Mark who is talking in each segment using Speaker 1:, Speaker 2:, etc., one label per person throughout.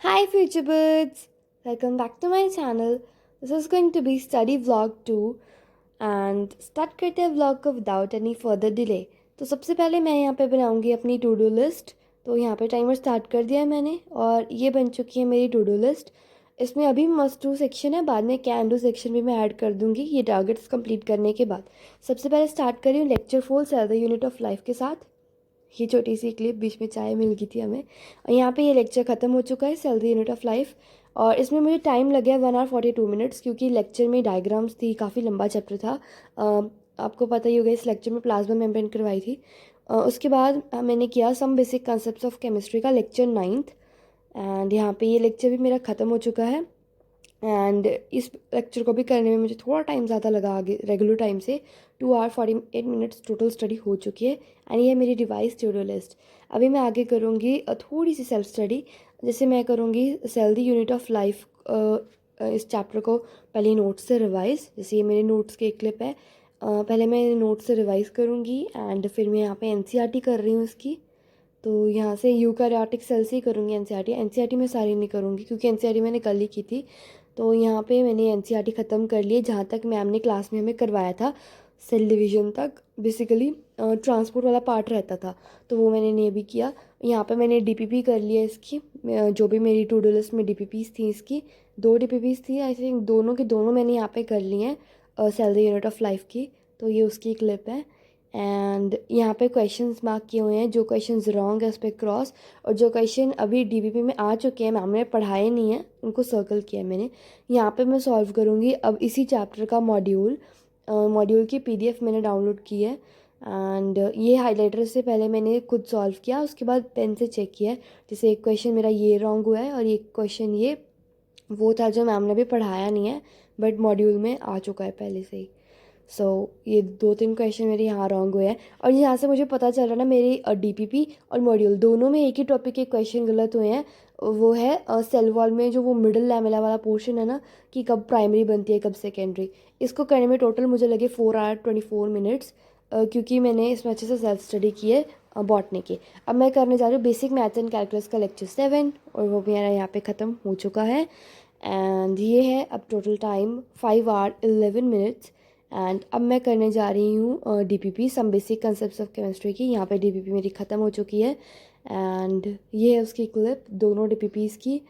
Speaker 1: Hi future birds! Welcome back to my channel. This is going to be study vlog 2 and start करते हैं vlog को without any further delay. तो सबसे पहले मैं यहाँ पे बनाऊँगी अपनी टू डू लिस्ट। तो यहाँ पे टाइमर स्टार्ट कर दिया है मैंने और ये बन चुकी है मेरी टू डू लिस्ट। इसमें अभी मस्ट डू सेक्शन है, बाद में कैन डू सेक्शन भी मैं ऐड कर दूँगी ये टारगेट्स कंप्लीट करने के बाद। सबसे पहले स्टार्ट करी हूँ lecture 4 cell the unit of life के साथ। ये छोटी सी क्लिप, बीच में चाय मिल गई थी हमें। और यहाँ पे ये लेक्चर ख़त्म हो चुका है cell the unit of life. और इसमें मुझे टाइम लग गया 1 hour 42 minutes क्योंकि लेक्चर में डायग्राम्स थी, काफ़ी लंबा चैप्टर था। आपको पता ही होगा इस लेक्चर में प्लाज्मा मेम्ब्रेन करवाई थी। उसके बाद मैंने किया some basic concepts of chemistry का लेक्चर 9th। एंड यहाँ पे ये लेक्चर भी मेरा ख़त्म हो चुका है। एंड इस लेक्चर को भी करने में मुझे थोड़ा टाइम ज़्यादा लगा, आगे रेगुलर टाइम से 2 hour 48 minutes टोटल स्टडी हो चुकी है। एंड ये है मेरी रिवाइज टू डू लिस्ट। अभी मैं आगे करूँगी थोड़ी सी सेल्फ स्टडी। जैसे मैं करूँगी cell the unit of life, इस चैप्टर को पहले नोट्स से रिवाइज। जैसे ये मेरे नोट्स की एक क्लिप है। पहले मैं नोट्स से रिवाइज करूँगी एंड फिर मैं यहाँ पे एनसीईआरटी कर रही हूँ इसकी। तो यहाँ से यूकारियोटिक सेल से ही करूँगी एनसीईआरटी। एनसीईआरटी में सारी नहीं करूँगी क्योंकि एनसीईआरटी मैंने कल ही की थी। तो यहाँ पे मैंने एनसीईआरटी ख़त्म कर लिए जहाँ तक मैम ने क्लास में हमें करवाया था, सेल डिवीजन तक। बेसिकली ट्रांसपोर्ट वाला पार्ट रहता था तो वो मैंने नहीं भी किया। यहाँ पे मैंने डीपीपी कर लिया इसकी, जो भी मेरी टू डू लिस्ट में डीपीपीस थी इसकी 2 डीपीपीस थी आई थिंक, दोनों के दोनों मैंने यहाँ पे कर लिए हैं cell the unit of life की। तो ये उसकी क्लिप है। एंड यहाँ पे क्वेश्चंस मार्क किए हुए हैं, जो क्वेश्चंस रॉन्ग है उस पर क्रॉस, और जो क्वेश्चन अभी डीबीपी में आ चुके हैं मैम ने पढ़ाए नहीं है उनको सर्कल किया है मैंने। यहाँ पे मैं सॉल्व करूँगी अब इसी चैप्टर का मॉड्यूल की पीडीएफ मैंने डाउनलोड की है। एंड ये हाइलाइटर से पहले मैंने खुद सॉल्व किया, उसके बाद पेन से चेक किया है। जैसे एक क्वेश्चन मेरा ये रॉन्ग हुआ है और एक क्वेश्चन ये वो था जो मैम ने भी पढ़ाया नहीं है बट मॉड्यूल में आ चुका है पहले से ही। ये 2-3 क्वेश्चन मेरे यहाँ रॉन्ग हुए हैं। और यहाँ से मुझे पता चल रहा ना मेरी डीपीपी और मॉड्यूल दोनों में एक ही टॉपिक के क्वेश्चन गलत हुए हैं। वो है सेल वॉल में जो वो मिडल लैमेला वाला पोर्शन है ना, कि कब प्राइमरी बनती है कब सेकेंडरी। इसको करने में टोटल मुझे लगे 4 hour 24 minutes, क्योंकि मैंने इसमें अच्छे से सेल्फ स्टडी की है बॉटनी की। अब मैं करने जा रही हूँ बेसिक मैथ्स एंड कैलकुलस का लेक्चर 7 और वो मेरा यहाँ पे ख़त्म हो चुका है। एंड ये है अब total time 5 hour 11 minutes। And अब मैं करने जा रही हूँ DPP some basic concepts of chemistry की। यहाँ पे डीपीपी मेरी ख़त्म हो चुकी है एंड ये है उसकी क्लिप दोनों डीपीपीज़ की।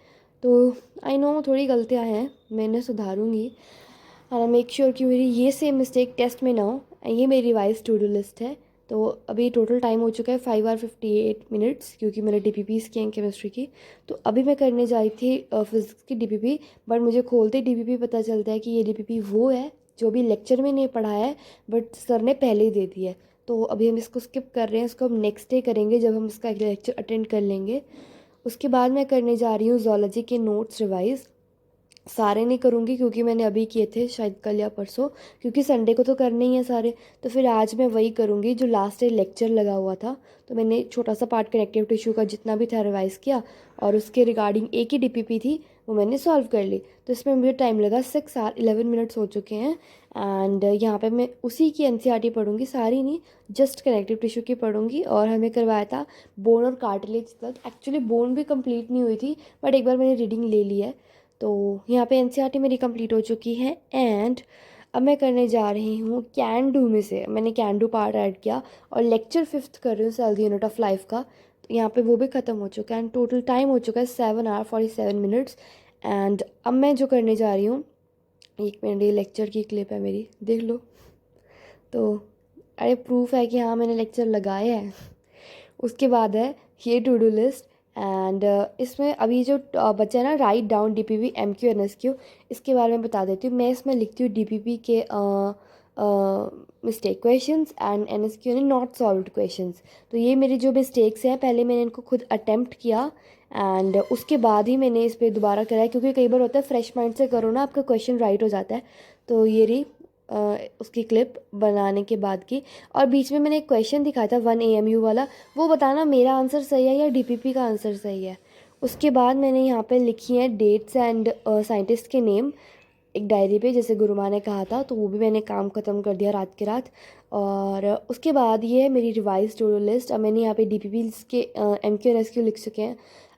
Speaker 1: तो आई नो थोड़ी गलतियाँ हैं, मैं इन्हें सुधारूँगी और मेक श्योर कि मेरी ये सेम मिस्टेक टेस्ट में ना हो। ये मेरी रिवाइज टू डू लिस्ट है। तो अभी टोटल टाइम हो चुका है 5 hour 58 minutes क्योंकि मैंने डीपीपीज़ की हैं केमिस्ट्री की। तो अभी मैं करने जा रही थी फिज़िक्स की डीपीपी, बट मुझे खोलते डीपीपी पता चलता है कि ये डीपीपी वो है जो भी लेक्चर में नहीं पढ़ाया है बट सर ने पहले ही दे दिया है। तो अभी हम इसको स्किप कर रहे हैं, इसको हम नेक्स्ट डे करेंगे जब हम इसका लेक्चर अटेंड कर लेंगे। उसके बाद मैं करने जा रही हूँ जोलॉजी के नोट्स रिवाइज़। सारे नहीं करूँगी क्योंकि मैंने अभी किए थे शायद कल या परसों, क्योंकि संडे को तो करने ही है सारे। तो फिर आज मैं वही करूँगी जो लास्ट डे लेक्चर लगा हुआ था। तो मैंने छोटा सा पार्ट कनेक्टिव टिश्यू का जितना भी था रिवाइज़ किया और उसके रिगार्डिंग एक ही डीपीपी थी वो मैंने सॉल्व कर ली। तो इसमें मुझे टाइम लगा 6 hour 11 minutes हो चुके हैं। एंड यहाँ पे मैं उसी की एनसीईआरटी पढ़ूंगी, सारी नहीं, जस्ट कनेक्टिव टिश्यू की पढ़ूंगी। और हमें करवाया था बोन और कार्टिलेज तक। एक्चुअली बोन भी कंप्लीट नहीं हुई थी बट एक बार मैंने रीडिंग ले ली है। तो यहाँ पे एनसीईआरटी मेरी कंप्लीट हो चुकी है। एंड अब मैं करने जा रही हूँ कैन डू में से मैंने कैन डू पार्ट ऐड किया और लेक्चर 5th कर रही हूँ cell the unit of life का। तो यहाँ पे वो भी ख़त्म हो चुका है एंड टोटल टाइम हो चुका है 7 hour 47 minutes। एंड अब मैं जो करने जा रही हूँ, 1 मिनट, ये लेक्चर की क्लिप है मेरी, देख लो। तो अरे प्रूफ है कि हाँ मैंने लेक्चर लगाए हैं। उसके बाद है ये टू डू लिस्ट। एंड इसमें अभी जो बचा है ना, write down DPP MQ NSQ, इसके बारे में बता देती हूँ। मैं इसमें लिखती हूँ डीपीपी के मिस्टेक क्वेश्चंस एंड एनएसक्यू ने नॉट सॉल्व्ड क्वेश्चंस। तो ये मेरी जो मिस्टेक्स हैं पहले मैंने इनको खुद अटेम्प्ट किया एंड उसके बाद ही मैंने इस पर दोबारा कराया, क्योंकि कई बार होता है फ्रेश माइंड से करो ना आपका क्वेश्चन राइट हो जाता है। तो ये रही उसकी क्लिप बनाने के बाद की। और बीच में मैंने एक क्वेश्चन दिखाया था 1 AMU वाला, वो बताना मेरा आंसर सही है या डीपीपी का आंसर सही है। उसके बाद मैंने यहाँ पे लिखी हैं डेट्स एंड साइंटिस्ट के नेम एक डायरी पे, जैसे गुरु माँ ने कहा था। तो वो भी मैंने काम ख़त्म कर दिया रात के रात। और उसके बाद ये है मेरी रिवाइज टू डू लिस्ट। अब मैंने यहाँ पे डीपीपी के MQ और SQ लिख चुके हैं।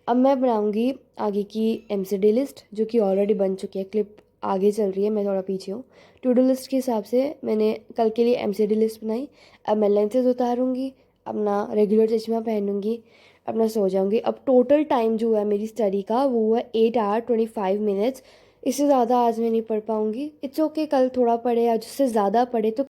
Speaker 1: अब मैं बनाऊँगी आगे की MCD लिस्ट, जो कि ऑलरेडी बन चुकी है। क्लिप आगे चल रही है, मैं थोड़ा पीछे हूँ। टू डू लिस्ट के हिसाब से मैंने कल के लिए MCD लिस्ट बनाई। अब मैं लेंसेज उतारूँगी, अपना रेगुलर चश्मा पहनूँगी, अपना सो जाऊँगी। अब टोटल टाइम जो है मेरी स्टडी का वो है 8 आवर 25 मिनट्स। इससे ज़्यादा आज मैं नहीं पढ़ पाऊँगी। इट्स ओके, कल थोड़ा पढ़े या जिससे ज़्यादा पढ़े तो